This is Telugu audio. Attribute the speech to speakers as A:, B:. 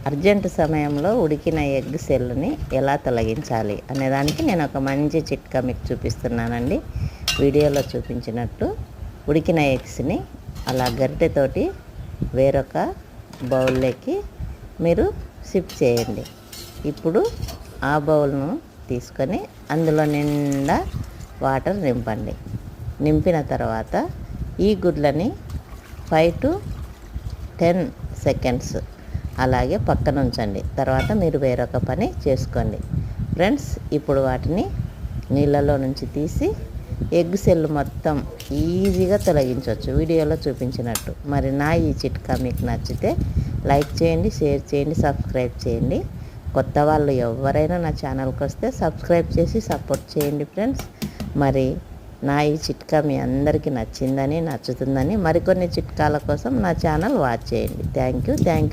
A: అర్జెంటు సమయంలో ఉడికిన ఎగ్ సెల్ని ఎలా తొలగించాలి అనేదానికి నేను ఒక మంచి చిట్కా మీకు చూపిస్తున్నానండి. వీడియోలో చూపించినట్టు ఉడికిన ఎగ్స్ని అలా గరిటెతోటి వేరొక బౌల్లోకి మీరు షిఫ్ట్ చేయండి. ఇప్పుడు ఆ బౌల్ను తీసుకొని అందులో నిండా వాటర్ నింపండి. నింపిన తర్వాత ఈ గుడ్లని 5 to 10 seconds అలాగే పక్కన ఉంచండి. తర్వాత మీరు వేరొక పని చేసుకోండి. ఫ్రెండ్స్, ఇప్పుడు వాటిని నీళ్ళలో నుంచి తీసి ఎగ్ సెల్ మొత్తం ఈజీగా తొలగించవచ్చు వీడియోలో చూపించినట్టు. మరి నా ఈ చిట్కా మీకు నచ్చితే లైక్ చేయండి, షేర్ చేయండి, సబ్స్క్రైబ్ చేయండి. కొత్త వాళ్ళు ఎవరైనా నా ఛానల్కి వస్తే సబ్స్క్రైబ్ చేసి సపోర్ట్ చేయండి ఫ్రెండ్స్. మరి నా ఈ చిట్కా మీ అందరికీ నచ్చిందని, నచ్చుతుందని, మరికొన్ని చిట్కాల కోసం నా ఛానల్ వాచ్ చేయండి. Thank you.